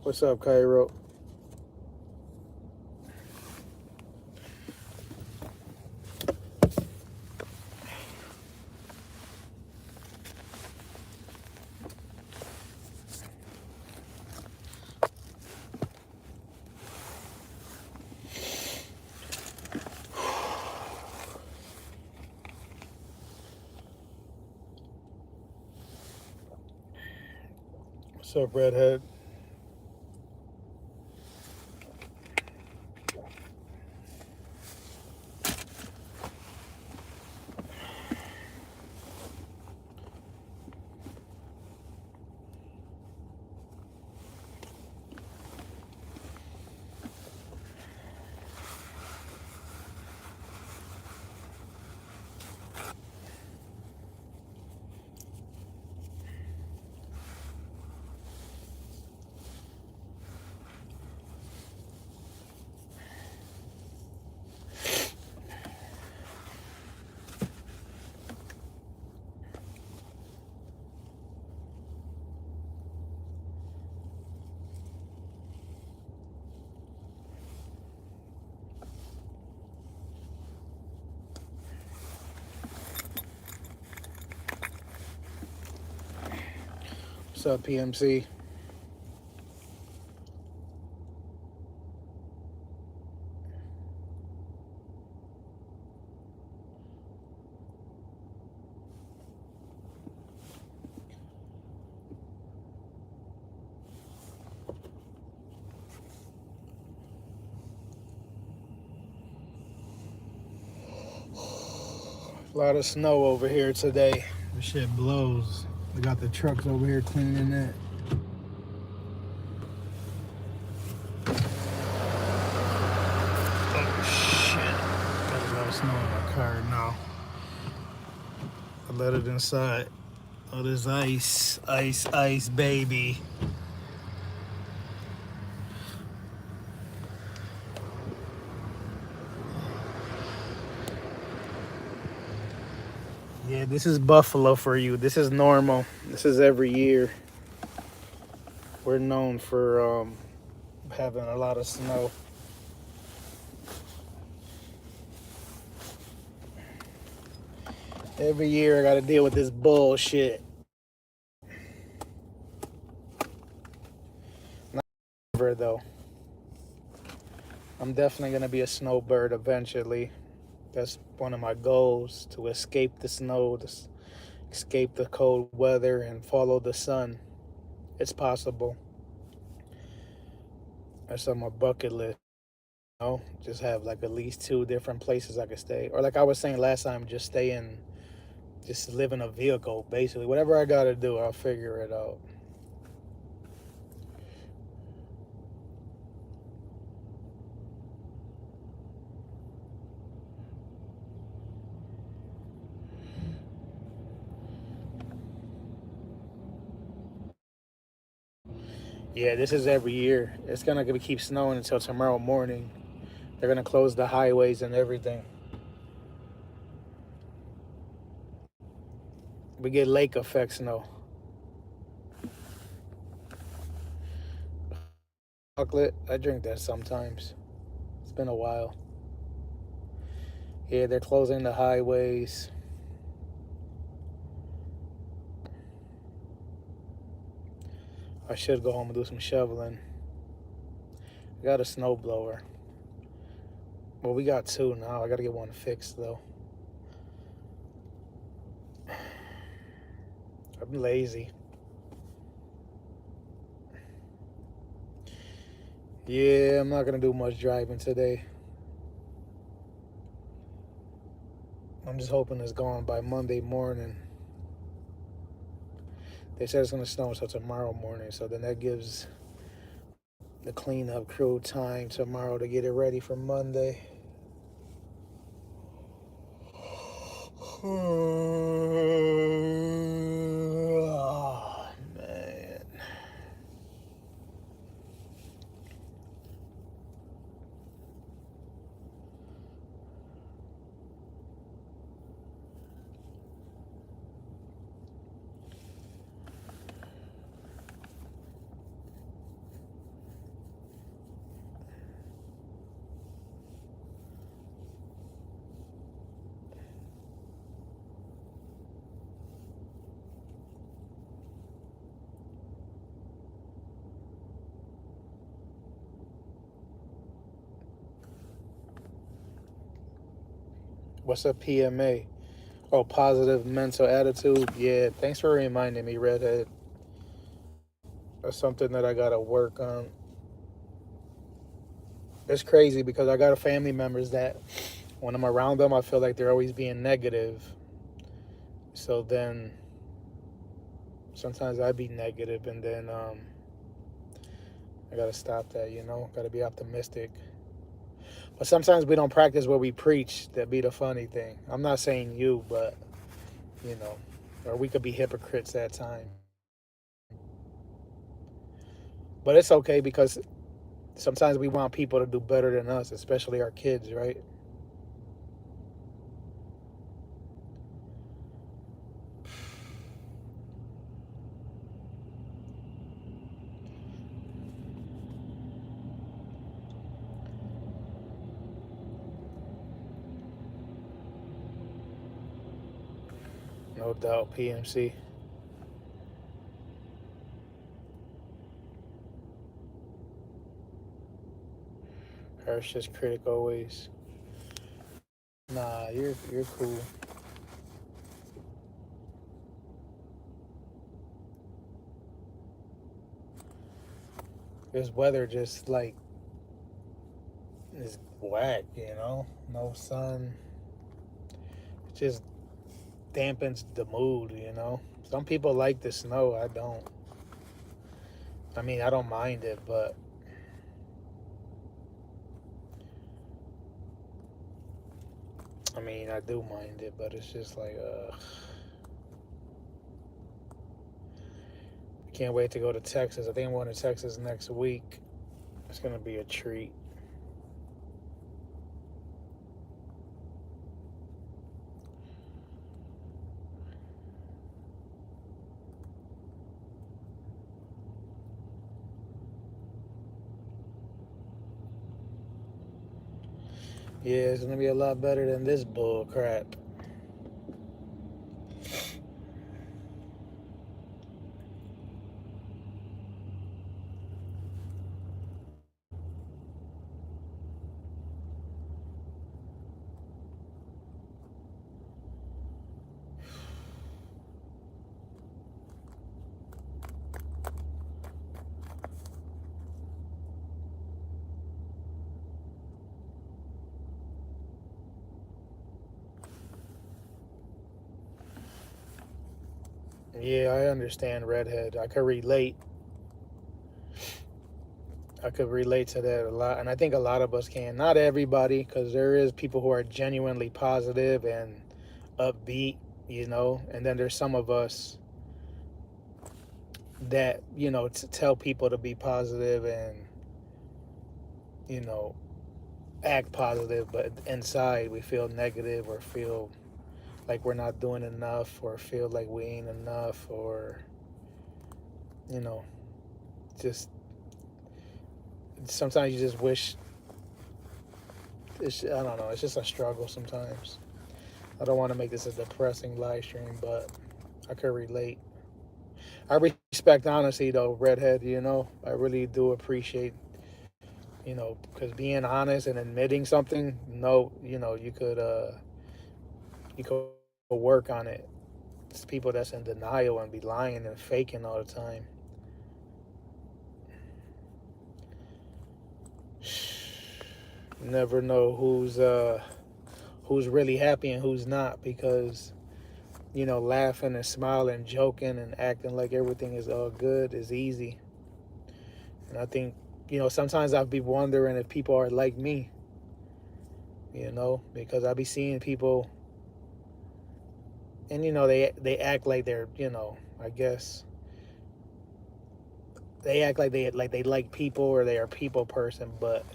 What's up, Cairo? What's up, Redhead? What's up, PMC? A lot of snow over here today. This shit blows. We got the trucks over here cleaning it. Oh shit. Got a lot of snow in my car now. I let it inside. Oh, this ice, ice, ice, baby. Yeah, this is Buffalo for you. This is normal. This is every year. We're known for having a lot of snow. Every year I gotta deal with this bullshit. Not ever though. I'm definitely gonna be a snowbird eventually. That's one of my goals, to escape the snow, to escape the cold weather and follow the sun. It's possible. That's on my bucket list. You know, just have like at least 2 different places I could stay. Or like I was saying last time, just live in a vehicle, basically. Whatever I gotta do, I'll figure it out. Yeah, this is every year. It's gonna keep snowing until tomorrow morning. They're gonna close the highways and everything. We get lake effect snow. Chocolate, I drink that sometimes. It's been a while. Yeah, they're closing the highways. I should go home and do some shoveling. I got a snow blower. Well, we got 2 now. I gotta get one fixed though. I'm lazy. Yeah, I'm not gonna do much driving today. I'm just hoping it's gone by Monday morning. They said it's gonna snow until tomorrow morning, so then that gives the cleanup crew time tomorrow to get it ready for Monday. Oh, man. What's up, PMA? Oh, positive mental attitude. Yeah, thanks for reminding me, Redhead. That's something that I gotta work on. It's crazy because I got family members that when I'm around them, I feel like they're always being negative. So then sometimes I be negative, and then I gotta stop that. Gotta be optimistic. But sometimes we don't practice what we preach. That be the funny thing. I'm not saying you, but you know, or we could be hypocrites at times. But it's okay because sometimes we want people to do better than us, especially our kids, right? No doubt, PMC. Harsh just critic always. Nah, you're cool. This weather just like is whack. No sun. It just dampens the mood. Some people like the snow. I don't. I mean, I don't mind it, but I mean, I do mind it, but it's just like, I can't wait to go to Texas. I think I'm going to Texas next week. It's gonna be a treat. Yeah, it's gonna be a lot better than this bull crap. Yeah, I understand, Redhead. I could relate. I could relate to that a lot, and I think a lot of us can. Not everybody, because there is people who are genuinely positive and upbeat. And then there's some of us that tell people to be positive and you know act positive, but inside we feel negative or feel like we're not doing enough or feel like we ain't enough or you know just sometimes you just wish I don't know, it's just a struggle sometimes. I don't want to make this a depressing live stream, but I could relate. I respect honesty though, Redhead. I really do appreciate, because being honest and admitting something, no, you could work on it. It's people that's in denial and be lying and faking all the time. You never know who's really happy and who's not because laughing and smiling, joking and acting like everything is all good is easy. And I think sometimes I'd be wondering if people are like me, because I be seeing people and they act like they're I guess they act like they like people or they are a people person, but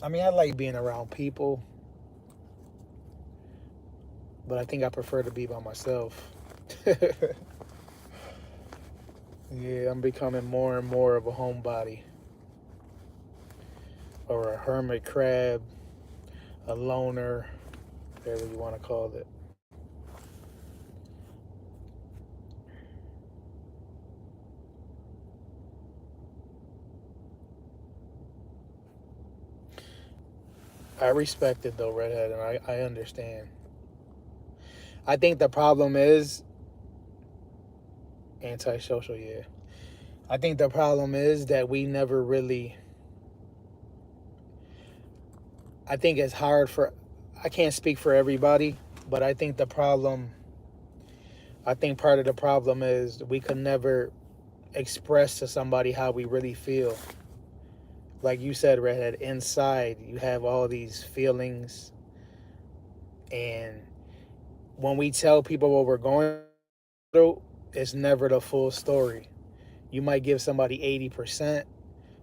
I mean I like being around people, but I think I prefer to be by myself. Yeah, I'm becoming more and more of a homebody or a hermit crab, a loner, whatever you want to call it. I respect it though, Redhead, and I understand. I think the problem is antisocial, yeah. I think the problem is that we never really, I think it's hard for, I can't speak for everybody, but I think part of the problem is we could never express to somebody how we really feel. Like you said, Redhead, inside you have all these feelings, and when we tell people what we're going through, it's never the full story. You might give somebody 80%,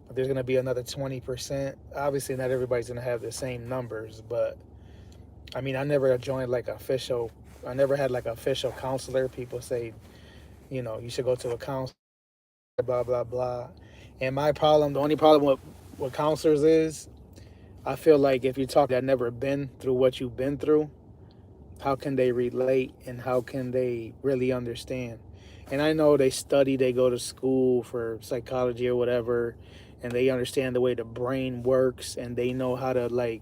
but there's going to be another 20%. Obviously, not everybody's going to have the same numbers, but I mean, I never joined like official, I never had like official counselor. People say, you should go to a counselor, blah, blah, blah. And my problem, the only problem with counselors is, I feel like if you talk that never been through what you've been through, how can they relate and how can they really understand? And I know they study, they go to school for psychology or whatever, and they understand the way the brain works, and they know how to, like,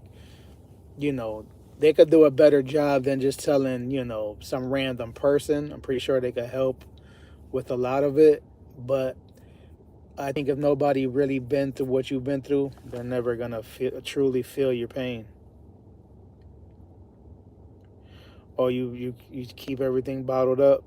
you know, they could do a better job than just telling, some random person. I'm pretty sure they could help with a lot of it. But I think if nobody really been through what you've been through, they're never gonna truly feel your pain. Or you keep everything bottled up.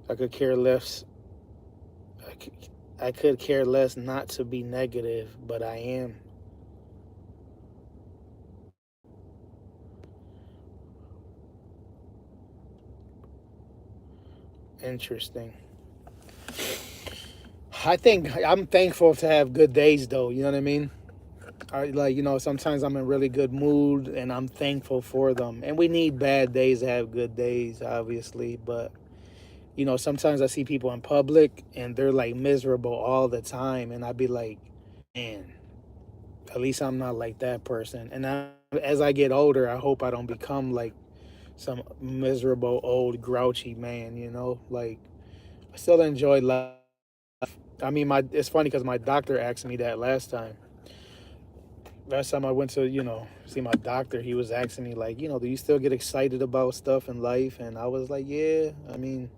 I could care less. I could, I could care less not to be negative, but I am. Interesting. I think I'm thankful to have good days, though. You know what I mean? Sometimes I'm in really good mood, and I'm thankful for them. And we need bad days to have good days, obviously. But sometimes I see people in public, and they're like miserable all the time, and I'd be like, man, at least I'm not like that person. And as I get older, I hope I don't become like some miserable old grouchy man. Like, I still enjoy life. I mean, my it's funny because my doctor asked me that last time. Last time I went to see my doctor, he was asking me like, do you still get excited about stuff in life? And I was like, yeah. I mean,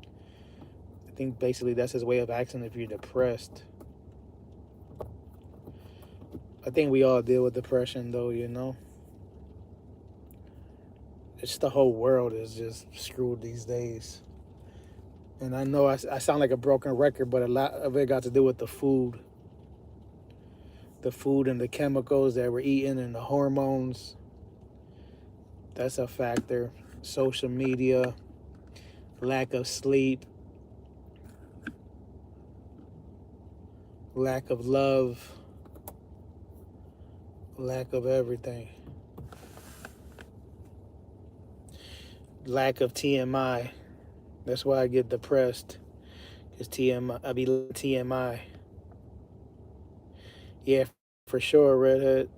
I think basically that's his way of asking if you're depressed. I think we all deal with depression, though. It's the whole world is just screwed these days. And I know I sound like a broken record, but a lot of it got to do with the food and the chemicals that we're eating and the hormones. That's a factor. Social media, lack of sleep, lack of love, lack of everything, lack of TMI. That's why I get depressed. Cause TMI, I be TMI. Yeah, for sure, Redhead.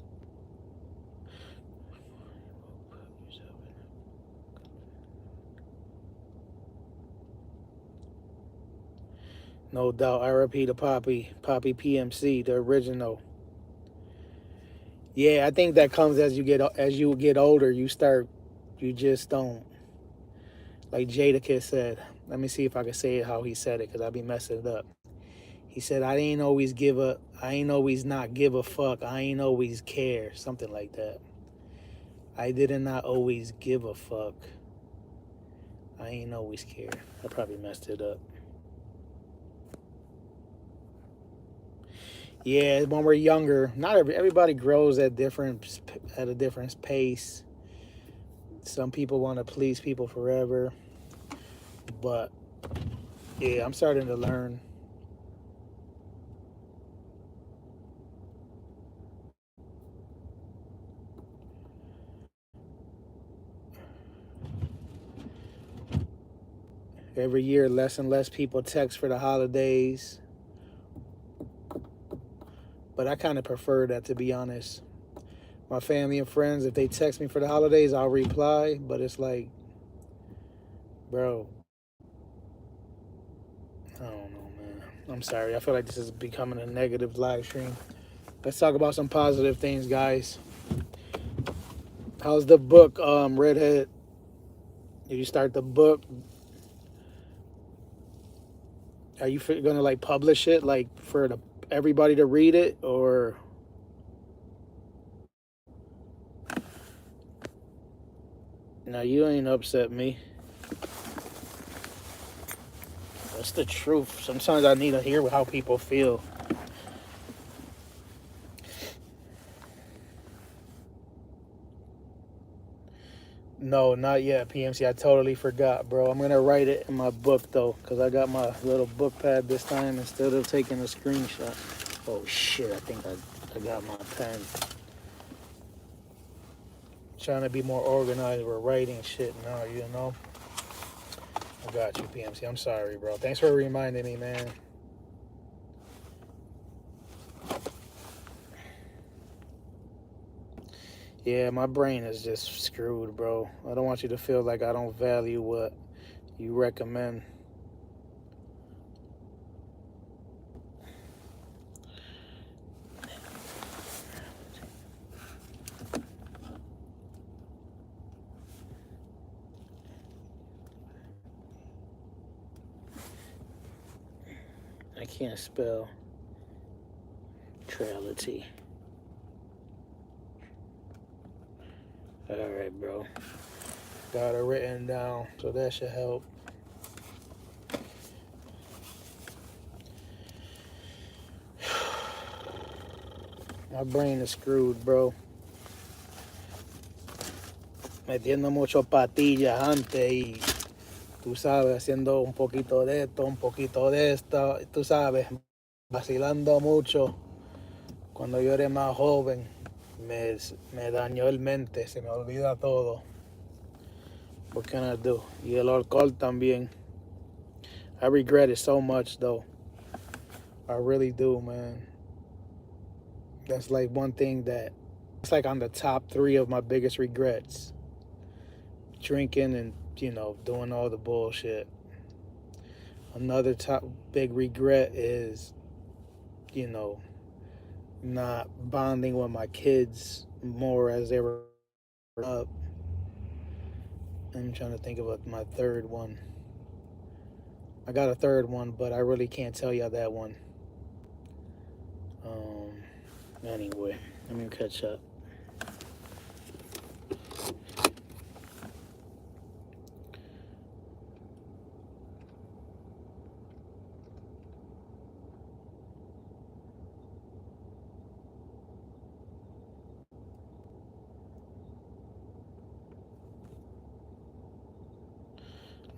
No doubt. RIP to Poppy PMC, the original. Yeah, I think that comes as you get older. You just don't, like Jadakiss said. Let me see if I can say it how he said it, because I be messing it up. He said, I ain't always not give a fuck. I ain't always care. Something like that. I did not always give a fuck. I ain't always care. I probably messed it up. Yeah, when we're younger, not everybody grows at a different pace. Some people want to please people forever, but yeah, I'm starting to learn. Every year, less and less people text for the holidays, but I kind of prefer that, to be honest. My family and friends, if they text me for the holidays, I'll reply. But it's like, bro, I don't know, man. I'm sorry. I feel like this is becoming a negative live stream. Let's talk about some positive things, guys. How's the book, Redhead? Did you start the book? Are you gonna like publish it, like for everybody to read it, or? Now you ain't upset me. That's the truth. Sometimes I need to hear how people feel. No, not yet, PMC. I totally forgot, bro. I'm gonna write it in my book though, cause I got my little book pad this time instead of taking a screenshot. Oh shit! I think I got my pen. Trying to be more organized with writing shit now, you know. I got you, PMC. I'm sorry, bro. Thanks for reminding me, man. Yeah, my brain is just screwed, bro. I don't want you to feel like I don't value what you recommend. I can't spell neutrality. All right, bro. Got it written down, so that should help. My brain is screwed, bro. Metiendo mucho patillas antes y tú sabes, haciendo un poquito de esto, un poquito de esto, tú sabes, vacilando mucho. Cuando yo era más joven, me dañó el mente, se me olvida todo. What can I do? Y el alcohol también. I regret it so much, though. I really do, man. That's like one thing that, it's like on the top 3 of my biggest regrets. Drinking and, you know, doing all the bullshit. Another top big regret is, you know, not bonding with my kids more as they were up. I'm trying to think of my third one. I got a third one, but I really can't tell you that one. Anyway, let me catch up.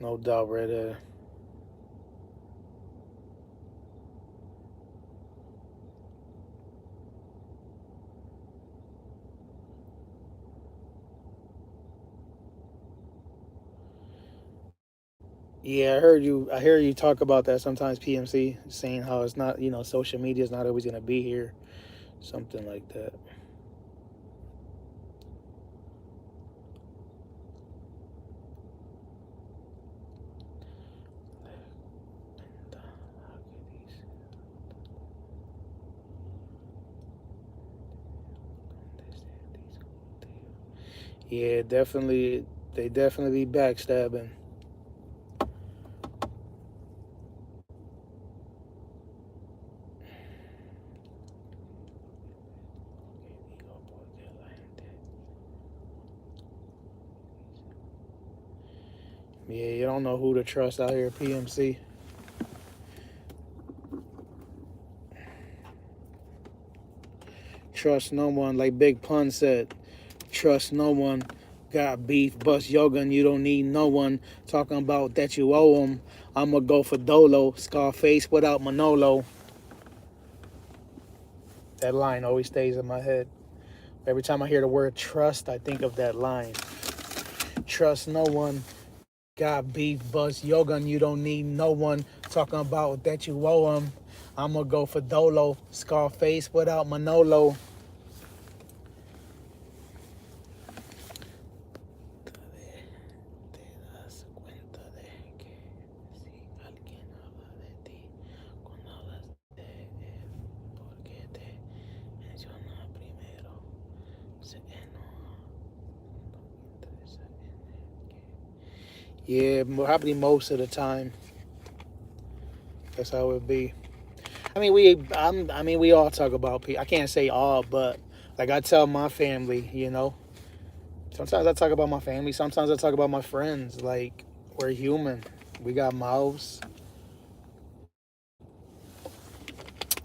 No doubt, right there. Yeah, I hear you talk about that sometimes, PMC, saying how it's not, you know, social media is not always gonna be here, something like that. Yeah, definitely, they definitely be backstabbing. Yeah, you don't know who to trust out here, PMC. Trust no one, like Big Pun said. Trust no one. Got beef, bust yoga, and you don't need no one. Talking about that you owe them. I'ma go for Dolo. Scarface without Manolo. That line always stays in my head. Every time I hear the word trust, I think of that line. Trust no one. Got beef, bust yoga, and you don't need no one. Talking about that you owe them. I'ma go for Dolo. Scarface without Manolo. Yeah, probably most of the time. That's how it be. I mean, we all talk about people. I can't say all, but like I tell my family, you know. Sometimes I talk about my family. Sometimes I talk about my friends. Like we're human. We got mouths,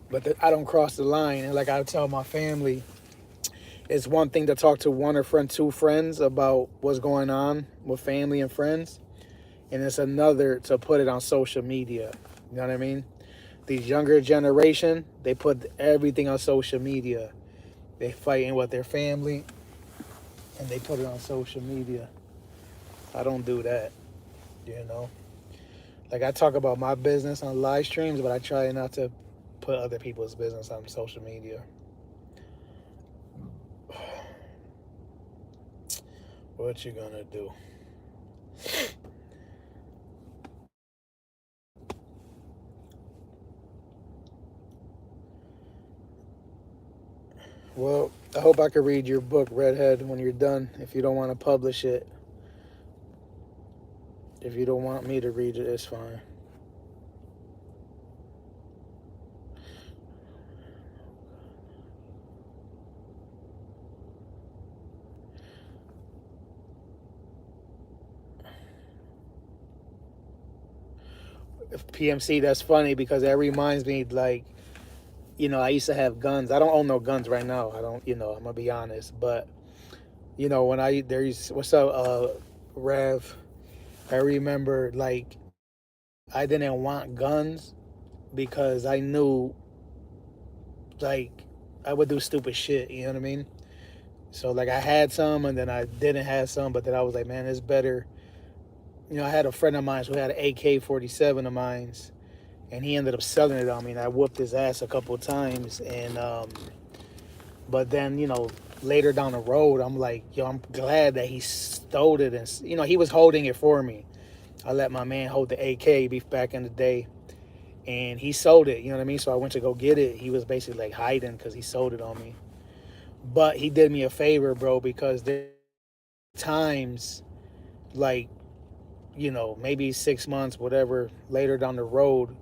but I don't cross the line. And like I tell my family, it's one thing to talk to one or two friends about what's going on with family and friends, and it's another to put it on social media. You know what I mean? These younger generation, they put everything on social media. They fighting with their family, and they put it on social media. I don't do that, you know. Like I talk about my business on live streams, but I try not to put other people's business on social media. What you gonna do? Well, I hope I can read your book, Redhead, when you're done. If you don't want to publish it, if you don't want me to read it, it's fine. If PMC, that's funny because that reminds me, like, you know, I used to have guns. I don't own no guns right now. I don't, you know, I'm gonna be honest. But, you know, when what's up, Rev? I remember, like, I didn't want guns because I knew, like, I would do stupid shit. You know what I mean? So, like, I had some and then I didn't have some, but then I was like, man, it's better. You know, I had a friend of mine who had an AK-47 of mine, and he ended up selling it on me, and I whooped his ass a couple of times. And, but then, you know, later down the road, I'm like, yo, I'm glad that he stole it. And, you know, he was holding it for me. I let my man hold the AK back in the day, and he sold it. You know what I mean? So I went to go get it. He was basically like hiding because he sold it on me. But he did me a favor, bro, because there are times like, you know, maybe 6 months, whatever, later down the road,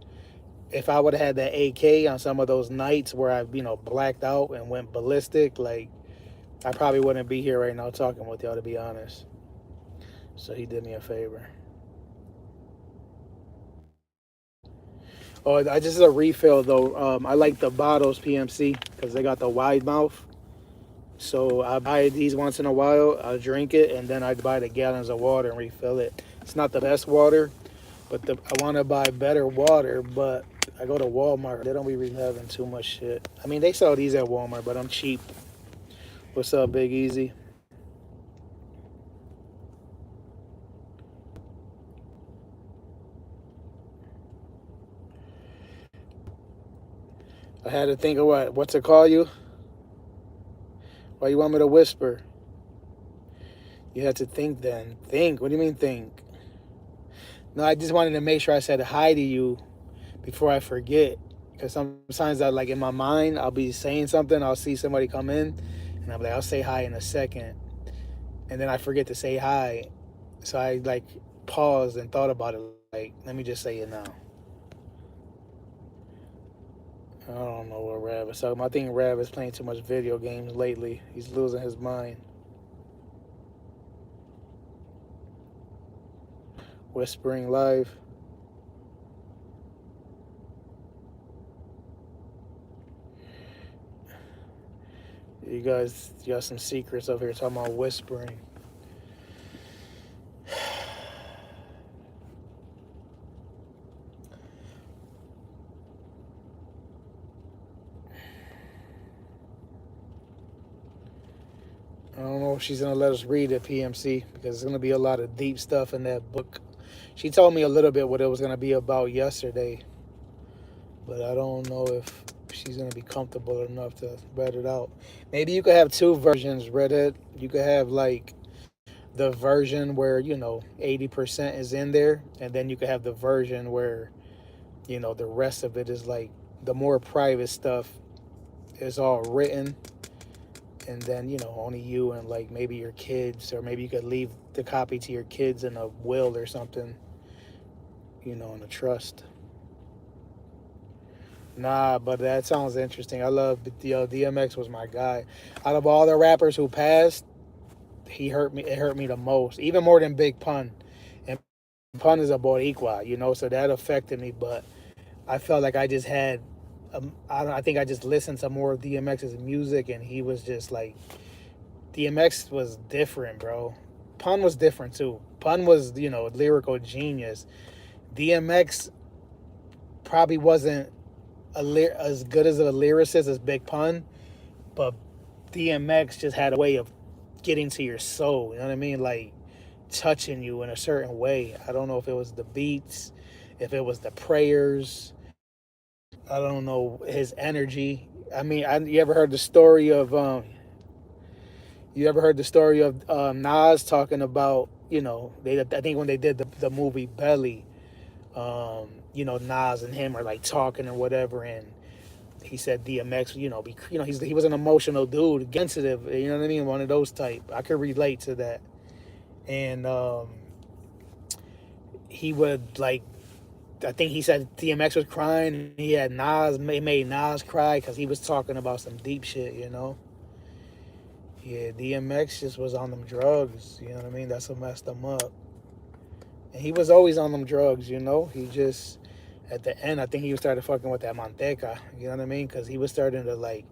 if I would have had that AK on some of those nights where I, you know, blacked out and went ballistic, like, I probably wouldn't be here right now talking with y'all, to be honest. So he did me a favor. Oh, I just a refill though. I like the bottles PMC because they got the wide mouth. So I buy these once in a while. I'll drink it and then I buy the gallons of water and refill it. It's not the best water, but I want to buy better water. But I go to Walmart. They don't be really having too much shit. I mean, they sell these at Walmart, but I'm cheap. What's up, Big Easy? I had to think of what to call you. Why you want me to whisper? You had to think then. Think. What do you mean think? No, I just wanted to make sure I said hi to you before I forget. Because sometimes I like in my mind I'll be saying something, I'll see somebody come in, and I'm like, I'll say hi in a second, and then I forget to say hi, so I like paused and thought about it. Like, let me just say it now. I don't know what Rav is talking about. I think Rav is playing too much video games lately. He's losing his mind. Whispering live. You got some secrets over here talking about whispering. I don't know if she's gonna let us read it, PMC, because there's gonna be a lot of deep stuff in that book. She told me a little bit what it was gonna be about yesterday, but I don't know if she's gonna be comfortable enough to read it out. Maybe you could have two versions, Redhead. You could have like the version where, you know, 80% is in there, and then you could have the version where, you know, the rest of it is like the more private stuff is all written, and then only you and like maybe your kids, or maybe you could leave the copy to your kids in a will or something, in a trust. Nah, but that sounds interesting. I love DMX was my guy. Out of all the rappers who passed, he hurt me. It hurt me the most, even more than Big Pun. And Pun is a Boricua, so that affected me. But I felt like I just had, I think I just listened to more of DMX's music, and he was just like, DMX was different, bro. Pun was different too. Pun was, lyrical genius. DMX probably wasn't as good as a lyricist as Big Pun, but DMX just had a way of getting to your soul. You know what I mean? Like touching you in a certain way. I don't know if it was the beats, if it was the prayers. I don't know his energy. I mean, you ever heard the story of Nas talking about I think when they did the movie Belly, Nas and him are like talking or whatever, and he said DMX, he was an emotional dude, sensitive, you know what I mean, one of those type. I could relate to that, and he would like, I think he said DMX was crying, and he had made Nas cry because he was talking about some deep shit. Yeah, DMX just was on them drugs, you know what I mean? That's what messed him up. And he was always on them drugs, He just, at the end, I think he started fucking with that Manteca, you know what I mean? Because he was starting to, like,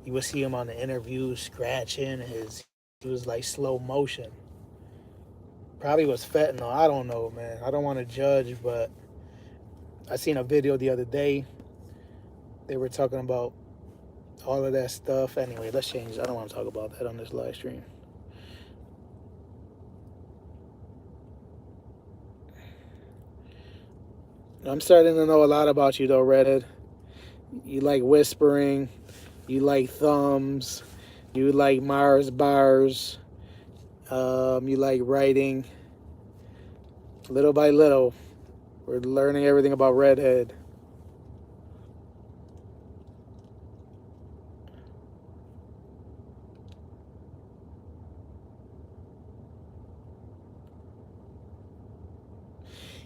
you would see him on the interviews scratching he was like slow motion. Probably was fentanyl, I don't know, man. I don't want to judge, but I seen a video the other day. They were talking about all of that stuff. Anyway, let's change. I don't want to talk about that on this live stream. I'm starting to know a lot about you, though, Redhead. You like whispering. You like thumbs. You like Mars bars. You like writing. Little by little, we're learning everything about Redhead.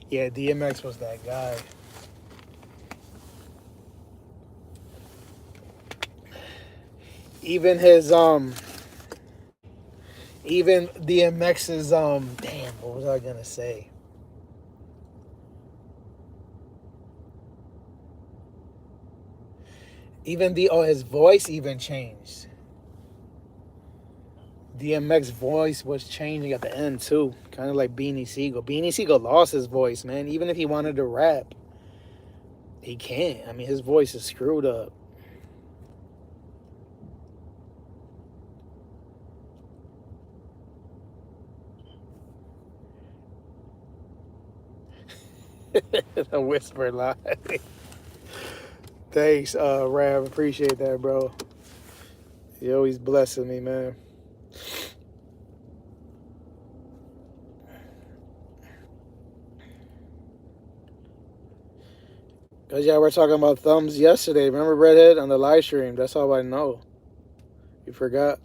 Yeah, DMX was that guy. Even his even DMX's damn, what was I gonna say? Even his voice even changed. DMX voice was changing at the end too, kind of like Beanie Siegel. Beanie Siegel lost his voice, man. Even if he wanted to rap, he can't. I mean, his voice is screwed up. A whisper lie. Thanks, Rav. Appreciate that, bro. You always blessing me, man. Cause y'all were talking about thumbs yesterday. Remember Redhead on the live stream? That's all I know. You forgot?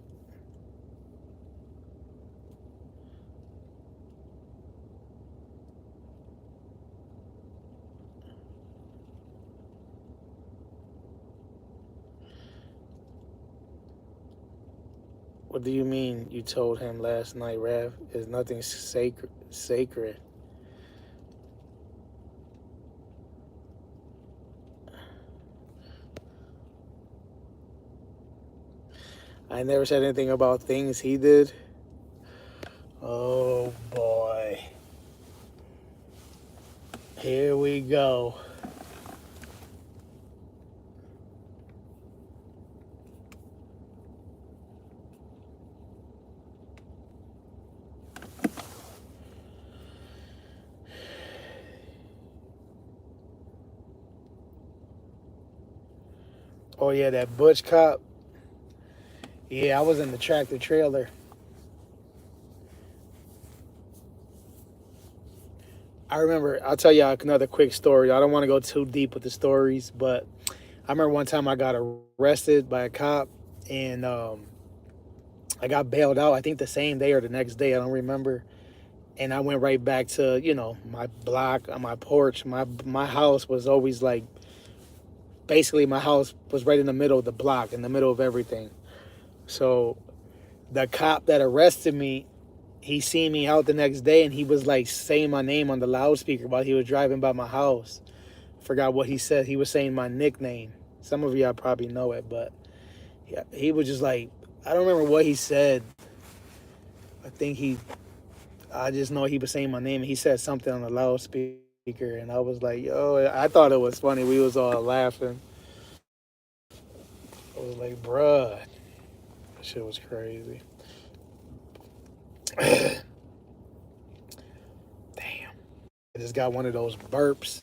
What do you mean you told him last night, Rav? Is nothing sacred. I never said anything about things he did. Oh boy. Here we go. Oh yeah, that Butch Cop. Yeah, I was in the tractor trailer. I remember, I'll tell you another quick story. I don't want to go too deep with the stories, but I remember one time I got arrested by a cop, and I got bailed out, I think the same day or the next day, I don't remember. And I went right back to, my block, on my porch. My house was always like, basically my house was right in the middle of the block, in the middle of everything. So the cop that arrested me, he seen me out the next day, and he was like saying my name on the loudspeaker while he was driving by my house. Forgot what he said. He was saying my nickname. Some of y'all probably know it, but yeah, he was just like, I don't remember what he said. I just know he was saying my name, and he said something on the loudspeaker, and I was like, yo, I thought it was funny. We was all laughing. I was like, bruh, that shit was crazy. Damn. I just got one of those burps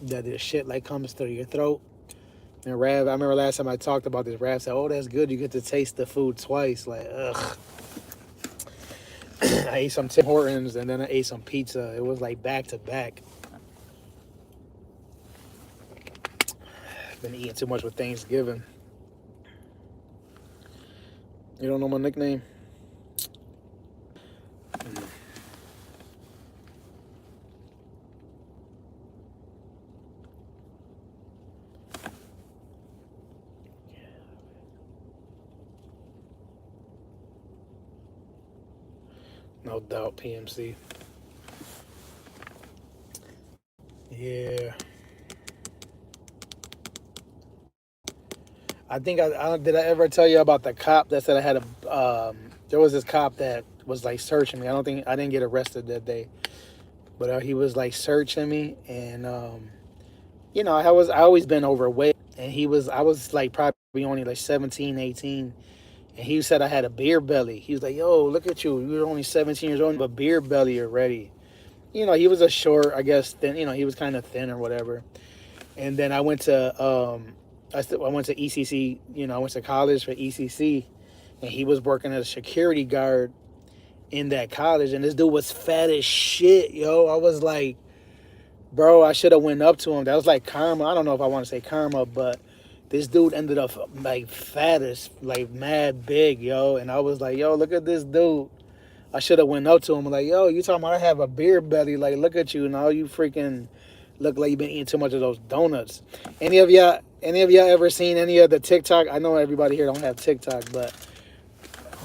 that this shit like comes through your throat. And Rav, I remember last time I talked about this, Rav said, oh, that's good. You get to taste the food twice. Like, ugh. I ate some Tim Hortons and then I ate some pizza. It was like back to back. Been eating too much with Thanksgiving. You don't know my nickname? No doubt, PMC. Yeah. I think did I ever tell you about the cop that said I had there was this cop that was like searching me. I didn't get arrested that day, but he was like searching me, and I always been overweight, and I was like probably only like 17, 18, and he said I had a beer belly. He was like, yo, look at you, you're only 17 years old, but beer belly already. He was a short, I guess, thin, he was kind of thin or whatever. And then I went to I went to ECC, I went to college for ECC, and he was working as a security guard in that college, and this dude was fat as shit, yo. I was like, bro, I should have went up to him. That was like karma. I don't know if I want to say karma, but this dude ended up like fat as, like mad big, yo. And I was like, yo, look at this dude. I should have went up to him and like, yo, you talking about I have a beer belly? Like, look at you now. You freaking look like you've been eating too much of those donuts. Any of y'all ever seen any of the TikTok? I know everybody here don't have TikTok, but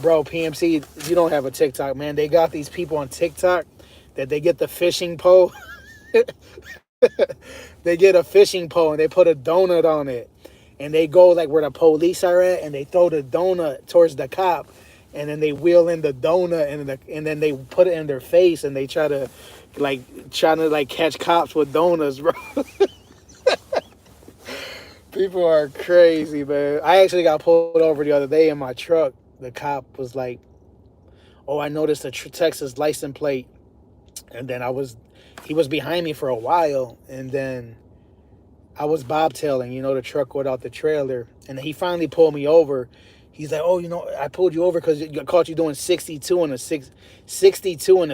bro, PMC, you don't have a TikTok, man. They got these people on TikTok that they get the fishing pole. They get a fishing pole and they put a donut on it, and they go like where the police are at, and they throw the donut towards the cop, and then they wheel in the donut, and then they put it in their face, and they try to catch cops with donuts, bro. People are crazy, man. I actually got pulled over the other day in my truck. The cop was like, oh, I noticed a Texas license plate. And then he was behind me for a while. And then I was bobtailing, the truck without the trailer. And he finally pulled me over. He's like, oh, I pulled you over because I caught you doing 62 and a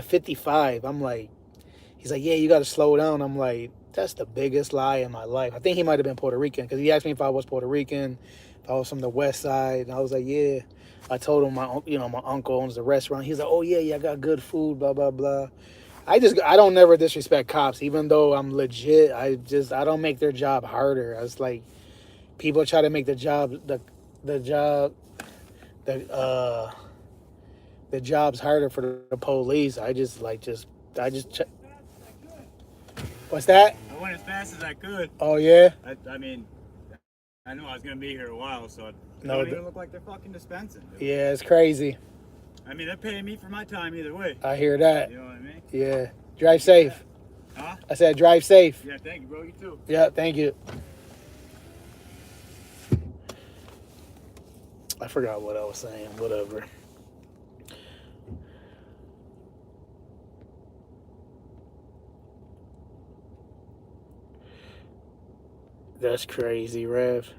55. I'm like, he's like, yeah, you got to slow down. I'm like, that's the biggest lie in my life. I think he might have been Puerto Rican, because he asked me if I was Puerto Rican, if I was from the West Side. And I was like, yeah. I told him my uncle owns the restaurant. He's like, oh, yeah, I got good food, blah, blah, blah. I don't never disrespect cops, even though I'm legit. I don't make their job harder. It's like people try to make the job's harder for the police. What's that? I went as fast as I could. Oh, yeah? I mean, I knew I was going to be here a while, so it No, don't even look like they're fucking dispensing. Dude. Yeah, it's crazy. I mean, they're paying me for my time either way. I hear that. You know what I mean? Yeah. Drive safe. Huh? I said drive safe. Yeah, thank you, bro. You too. Yeah, thank you. I forgot what I was saying. Whatever. That's crazy, Rev.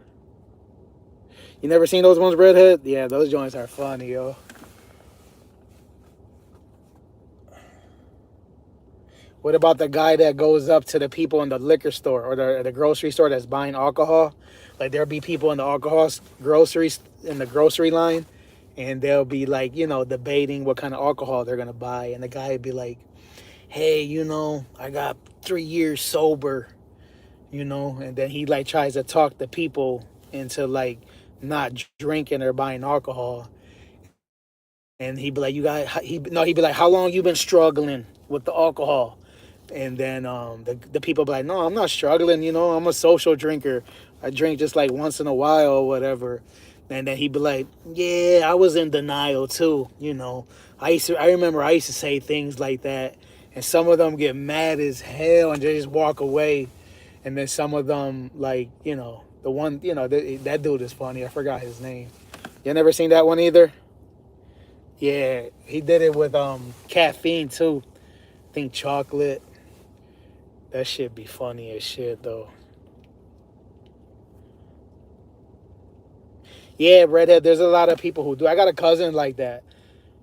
You never seen those ones, Redhead? Yeah, those joints are funny, yo. What about the guy that goes up to the people in the liquor store or the grocery store that's buying alcohol? Like there'll be people in the groceries in the grocery line, and they'll be like, debating what kind of alcohol they're gonna buy, and the guy would be like, "Hey, I got 3 years sober," and then he like tries to talk the people into like not drinking or buying alcohol, and he'd be like, he'd be like, "How long you been struggling with the alcohol?" And then the people be like, "No, I'm not struggling. I'm a social drinker. I drink just like once in a while or whatever." And then he'd be like, "Yeah, I was in denial too. I remember I used to say things like that, and some of them get mad as hell and they just walk away. And then some of them, like, the one, that dude is funny. I forgot his name. You never seen that one either? Yeah, he did it with caffeine too. I think chocolate. That shit be funny as shit though. Yeah, redhead. There's a lot of people who do. I got a cousin like that.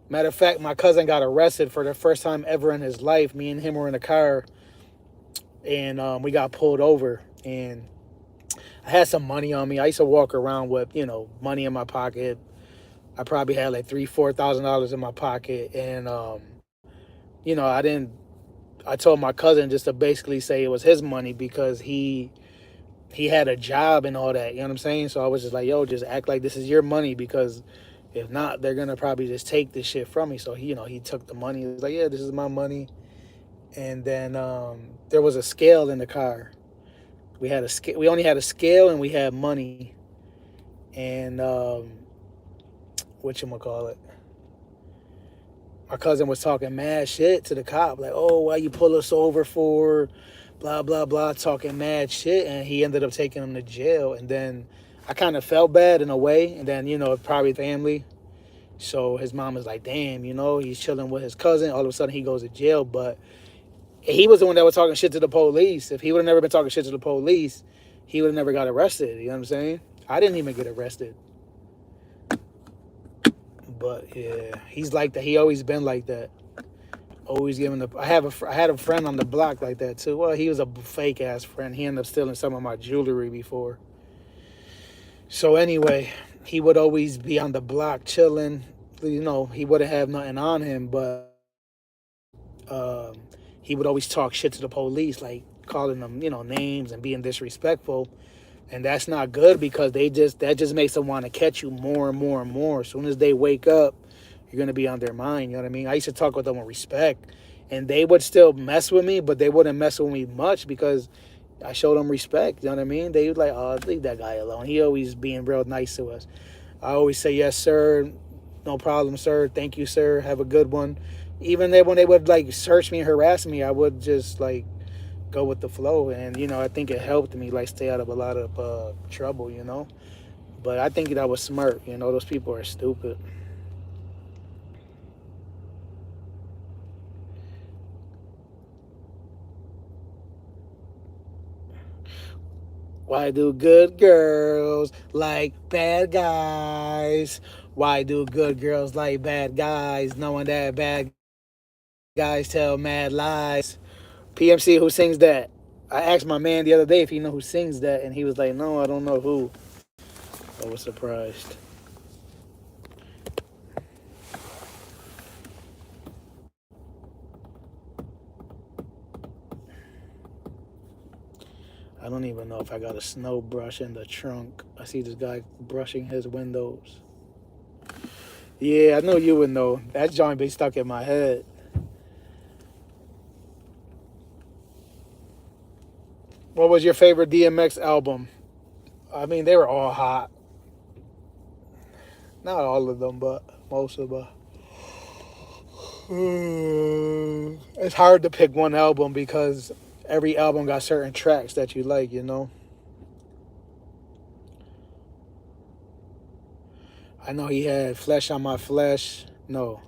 Matter of fact, my cousin got arrested for the first time ever in his life. Me and him were in a car, and we got pulled over. And I had some money on me. I used to walk around with money in my pocket. I probably had like $3,000-4,000 in my pocket, and I didn't. I told my cousin just to basically say it was his money because he had a job and all that. You know what I'm saying? So I was just like, "Yo, just act like this is your money because if not, they're gonna probably just take this shit from me." So he took the money. He was like, "Yeah, this is my money." And then there was a scale in the car. We had a scale. We only had a scale and we had money. And whatchamacallit, my cousin was talking mad shit to the cop, like, "Oh, why you pull us over for blah, blah, blah," talking mad shit. And he ended up taking him to jail. And then I kind of felt bad in a way. And then, probably family. So his mom was like, "Damn, he's chilling with his cousin. All of a sudden he goes to jail." But he was the one that was talking shit to the police. If he would have never been talking shit to the police, he would have never got arrested. You know what I'm saying? I didn't even get arrested. But yeah, he's like that. He always been like that. Always giving the. I had a friend on the block like that too. Well, he was a fake ass friend. He ended up stealing some of my jewelry before. So anyway, he would always be on the block chilling. He wouldn't have nothing on him, but um, he would always talk shit to the police, like calling them, names and being disrespectful. And that's not good because that just makes them want to catch you more and more and more. As soon as they wake up, you're gonna be on their mind. You know what I mean? I used to talk with them with respect, and they would still mess with me, but they wouldn't mess with me much because I showed them respect. You know what I mean? They would like, "Oh, leave that guy alone. He always being real nice to us." I always say, "Yes, sir. No problem, sir. Thank you, sir. Have a good one." Even when they would like search me and harass me, I would just like go with the flow. And I think it helped me like stay out of a lot of trouble. But I think that was smart. Those people are stupid. Why do good girls like bad guys? Why do good girls like bad guys, knowing that bad guys tell mad lies? PMC, who sings that? I asked my man the other day if he know who sings that, and he was like, "No, I don't know who." I was surprised. I don't even know if I got a snow brush in the trunk. I see this guy brushing his windows. Yeah, I know you would know. That joint be stuck in my head. What was your favorite DMX album? I mean, they were all hot. Not all of them, but most of them. It's hard to pick one album because every album got certain tracks that you like. I know he had Flesh on My Flesh. No.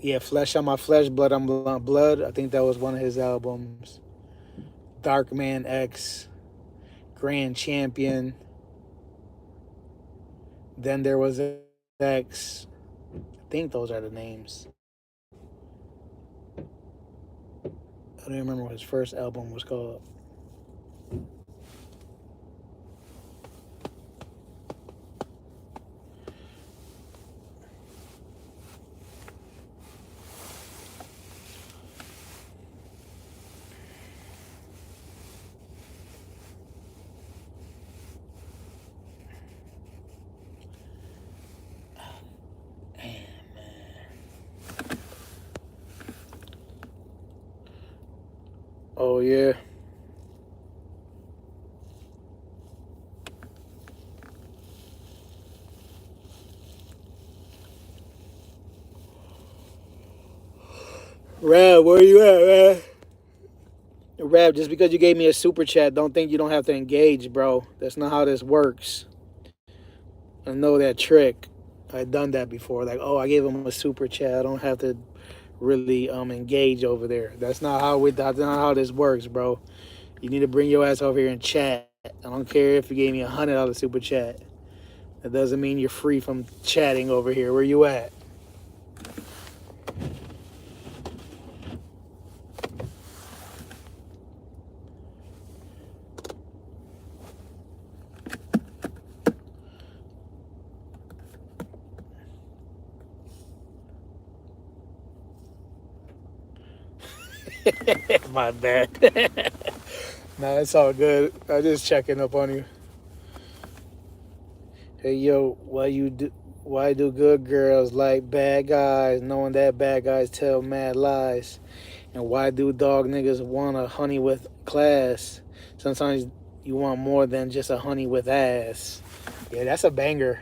Yeah, Flesh on My Flesh, Blood on My Blood. I think that was one of his albums. Dark Man X, Grand Champion. Then there was X. I think those are the names. I don't remember what his first album was called. Oh yeah. Rab, where you at, man? Rab, just because you gave me a super chat, don't think you don't have to engage, bro. That's not how this works. I know that trick. I've done that before. Like, oh, I gave him a super chat. I don't have to really engage over there. That's not how this works, bro. You need to bring your ass over here and chat. I don't care if you gave me $100 super chat. That doesn't mean you're free from chatting over here. Where you at? My bad. Nah, it's all good. I just checking up on you. Hey yo, why do good girls like bad guys, knowing that bad guys tell mad lies? And why do dog niggas want a honey with class? Sometimes you want more than just a honey with ass. Yeah, that's a banger.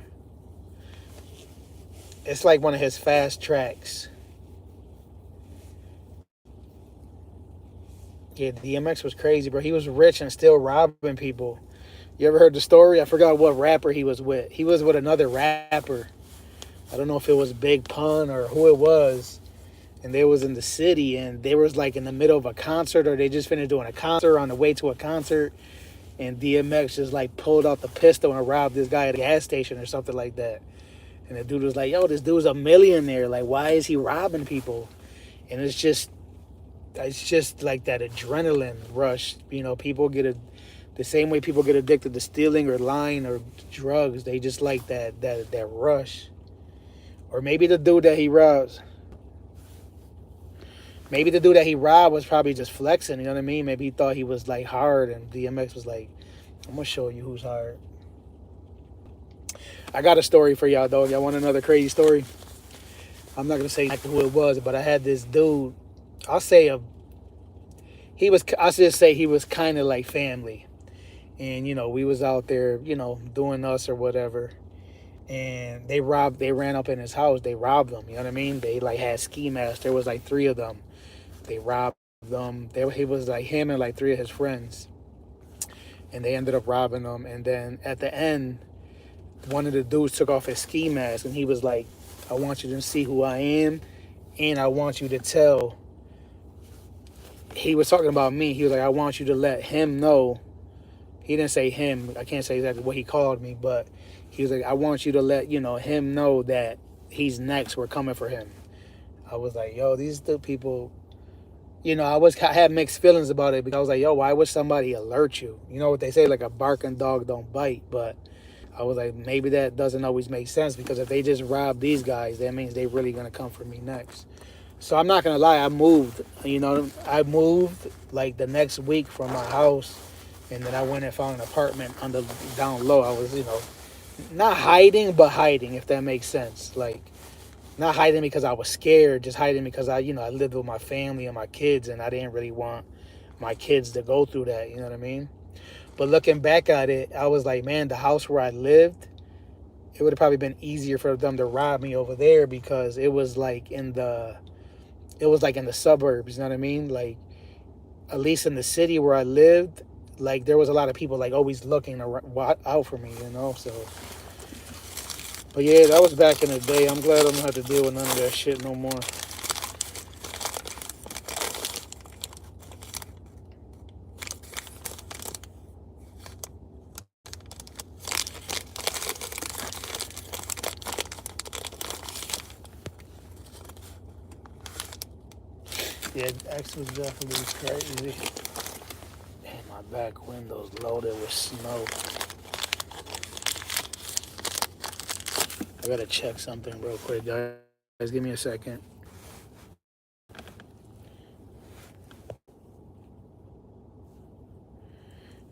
It's like one of his fast tracks. Yeah, DMX was crazy, bro. He was rich and still robbing people. You ever heard the story? I forgot what rapper he was with. He was with another rapper. I don't know if it was Big Pun or who it was. And they was in the city and they was like in the middle of a concert, or they just finished doing a concert on the way to a concert. And DMX just like pulled out the pistol and robbed this guy at a gas station or something like that. And the dude was like, yo, this dude's a millionaire. Like, why is he robbing people? And it's just like that adrenaline rush. You know, the same way people get addicted to stealing or lying or drugs. They just like that rush. Or maybe the dude that he robs. Maybe the dude that he robbed was probably just flexing. You know what I mean? Maybe he thought he was like hard, and DMX was like, "I'm gonna show you who's hard." I got a story for y'all though. Y'all want another crazy story? I'm not gonna say exactly who it was, but I had this dude. I'll say a I'll just say he was kind of like family. And we was out there, doing us or whatever. And they ran up in his house. They robbed him. You know what I mean? They like had ski masks. There was like three of them. They robbed them. He was like him and like three of his friends. And they ended up robbing them. And then at the end, one of the dudes took off his ski mask and he was like, I want you to see who I am. And I want you to tell. He was talking about me. He was like, I want you to let him know. He didn't say him. I can't say exactly what he called me, but he was like, I want you to let, him know that he's next. We're coming for him. I was like, yo, these two people, I had mixed feelings about it because I was like, yo, why would somebody alert you? You know what they say, like a barking dog don't bite. But I was like, maybe that doesn't always make sense, because if they just rob these guys, that means they really going to come for me next. So I'm not going to lie, I moved. I moved like the next week from my house, and then I went and found an apartment down low. I was, not hiding, but hiding, if that makes sense. Like, not hiding because I was scared, just hiding because I lived with my family and my kids, and I didn't really want my kids to go through that, you know what I mean? But looking back at it, I was like, man, the house where I lived, it would have probably been easier for them to rob me over there, because it was like in the suburbs, you know what I mean? Like, at least in the city where I lived, like there was a lot of people like always looking out for me, so. But yeah, that was back in the day. I'm glad I don't have to deal with none of that shit no more. Yeah, X was definitely crazy. Damn, my back window's loaded with snow. I gotta check something real quick, guys. Give me a second.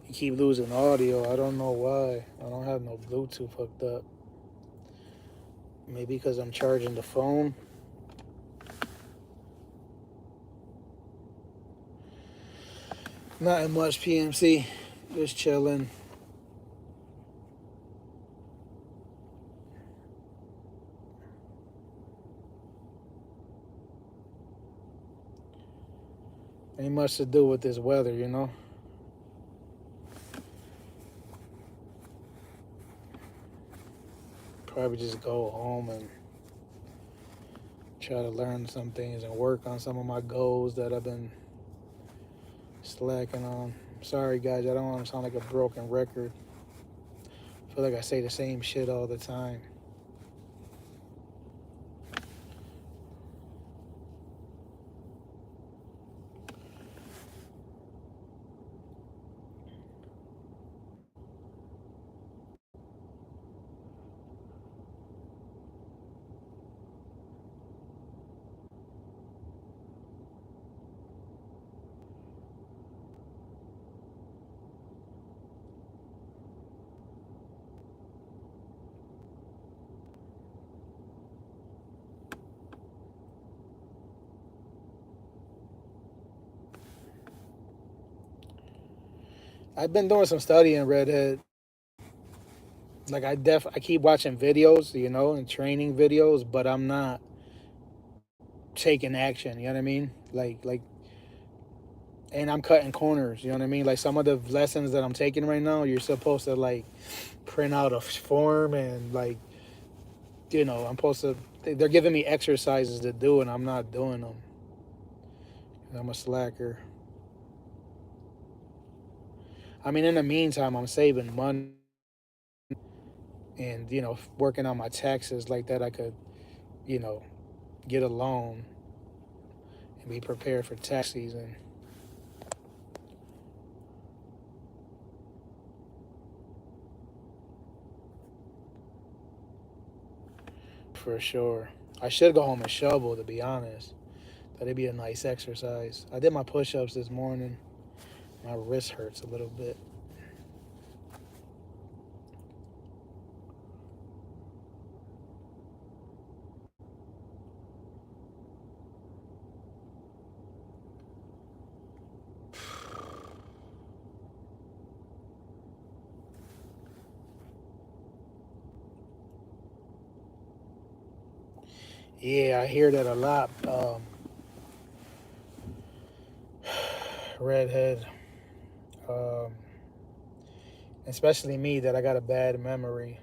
You keep losing audio. I don't know why. I don't have no Bluetooth hooked up. Maybe because I'm charging the phone. Nothing much, PMC. Just chilling. Ain't much to do with this weather, you know? Probably just go home and try to learn some things and work on some of my goals that I've been slacking on. Sorry, guys, I don't want to sound like a broken record. I feel like I say the same shit all the time. I've been doing some studying, Redhead. Like I keep watching videos, you know, and training videos, but I'm not taking action. You know what I mean? And I'm cutting corners. You know what I mean? Like some of the lessons that I'm taking right now, you're supposed to like print out a form and like, you know, I'm supposed to. They're giving me exercises to do, and I'm not doing them. I'm a slacker. I mean, in the meantime, I'm saving money and, you know, working on my taxes like that. I could, you know, get a loan and be prepared for tax season. For sure. I should go home and shovel, to be honest. That'd be a nice exercise. I did my push-ups this morning. My wrist hurts a little bit. Yeah, I hear that a lot. Redhead. Um, Especially me, that I got a bad memory.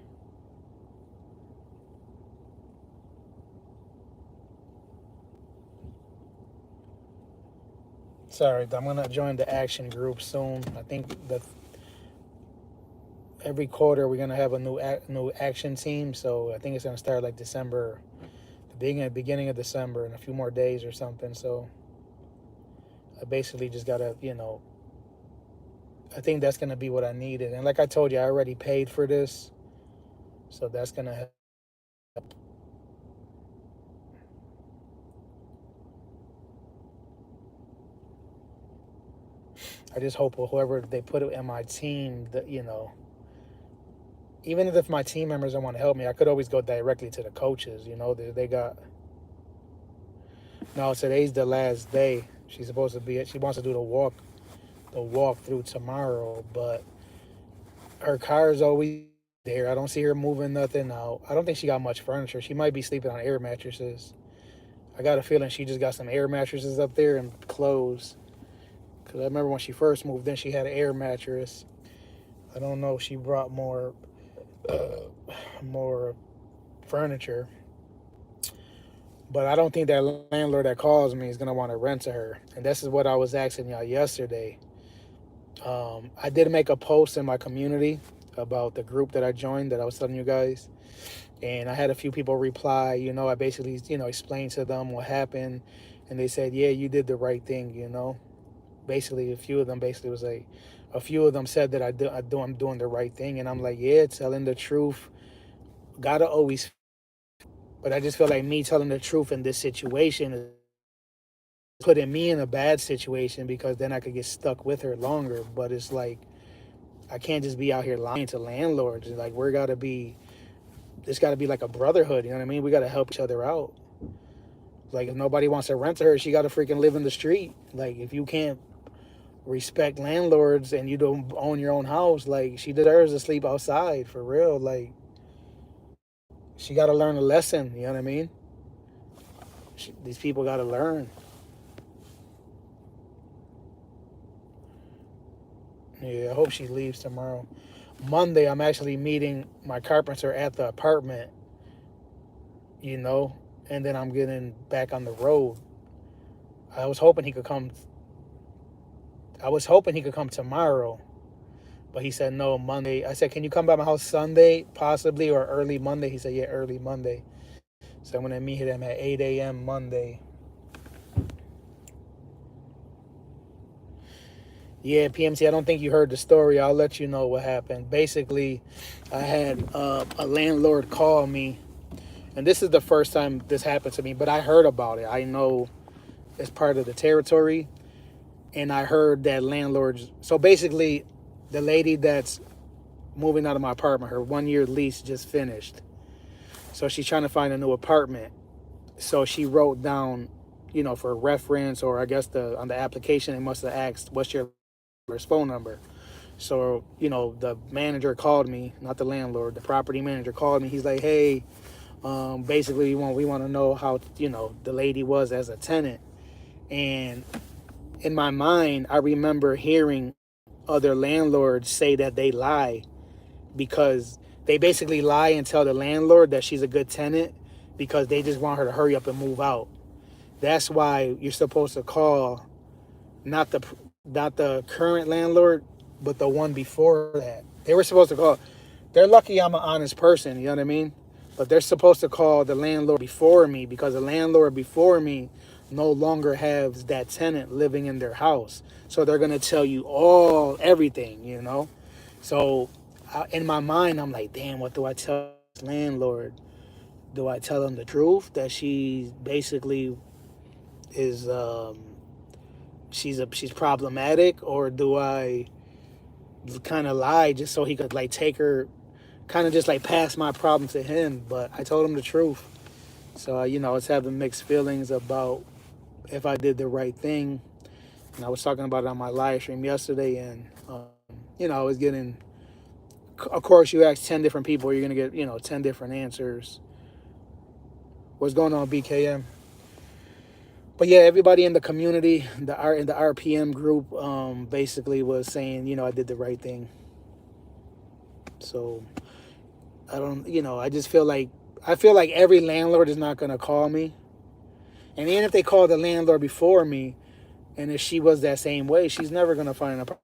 Sorry, I'm gonna join the action group soon. I think that every quarter we're gonna have a new action team. So I think it's gonna start like December, the beginning of December, in a few more days or something. So I basically just gotta, you know, I think that's gonna be what I needed. And like I told you, I already paid for this, so that's gonna help. I just hope whoever they put in my team, that, you know, even if my team members don't want to help me, I could always go directly to the coaches. You know, they got. No, today's the last day. She's supposed to be. She wants to do the walk through tomorrow, but her car is always there. I don't see her moving nothing out. I don't think she got much furniture. She might be sleeping on air mattresses. I got a feeling she just got some air mattresses up there and clothes. Because I remember when she first moved in, she had an air mattress. I don't know if she brought more furniture. But I don't think that landlord that calls me is going to want to rent to her. And this is what I was asking y'all yesterday. I did make a post in my community about the group that I joined that I was telling you guys. And I had a few people reply. You know, I basically, you know, explained to them what happened. And they said, yeah, you did the right thing, you know. Basically, a few of them said that I'm doing the right thing. And I'm like, yeah, telling the truth. Gotta always. But I just feel like me telling the truth in this situation is putting me in a bad situation, because then I could get stuck with her longer. But it's like, I can't just be out here lying to landlords. Like, it's gotta be like a brotherhood, you know what I mean? We gotta help each other out. Like, if nobody wants to rent to her, she gotta freaking live in the street. Like, if you can't respect landlords and you don't own your own house, like she deserves to sleep outside for real. Like she got to learn a lesson. You know what I mean? These people got to learn. Yeah, I hope she leaves tomorrow. Monday, I'm actually meeting my carpenter at the apartment, you know, and then I'm getting back on the road. I was hoping he could come. I was hoping he could come tomorrow, but he said no, Monday. I said, can you come by my house Sunday, possibly, or early Monday? He said, yeah, early Monday. So I'm going to meet him at 8 a.m. Monday. Yeah, PMC, I don't think you heard the story. I'll let you know what happened. Basically, I had a landlord call me, and this is the first time this happened to me, but I heard about it. I know it's part of the territory, and I heard that landlords... So basically, the lady that's moving out of my apartment, her 1-year lease just finished. So she's trying to find a new apartment. So she wrote down, you know, for reference, or I guess on the application, they must have asked, what's your phone number? So, you know, the manager called me, not the landlord, the property manager called me. He's like, hey, basically we want to know how, you know, the lady was as a tenant. And in my mind, I remember hearing other landlords say that they lie, because they basically lie and tell the landlord that she's a good tenant because they just want her to hurry up and move out. That's why you're supposed to call not the current landlord, but the one before that. They were supposed to call. They're lucky I'm an honest person, you know what I mean? But they're supposed to call the landlord before me, because the landlord before me no longer has that tenant living in their house. So they're going to tell you everything, you know? So in my mind, I'm like, damn, what do I tell this landlord? Do I tell him the truth, that she basically is she's problematic, or do I kind of lie just so he could like take her, kind of just like pass my problem to him? But I told him the truth. So you know, I was having mixed feelings about if I did the right thing, and I was talking about it on my live stream yesterday, and you know, I was getting, of course, you ask 10 different people, you're gonna get, you know, 10 different answers. What's going on, BKM? But yeah, everybody in the community, in the RPM group, basically was saying, you know, I did the right thing. So I don't, you know, I feel like every landlord is not gonna call me, and even if they call the landlord before me, and if she was that same way, she's never gonna find a...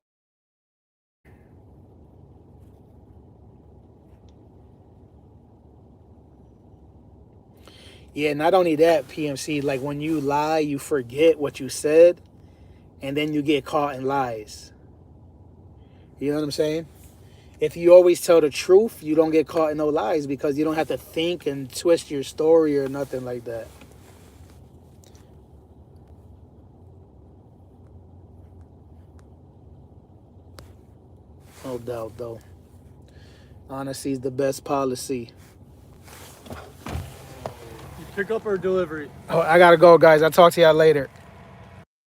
Yeah, not only that, PMC, like when you lie, you forget what you said, and then you get caught in lies. You know what I'm saying? If you always tell the truth, you don't get caught in no lies, because you don't have to think and twist your story or nothing like that. No doubt, though. Honesty is the best policy. Pick up or delivery? Oh, I gotta go, guys. I'll talk to y'all later.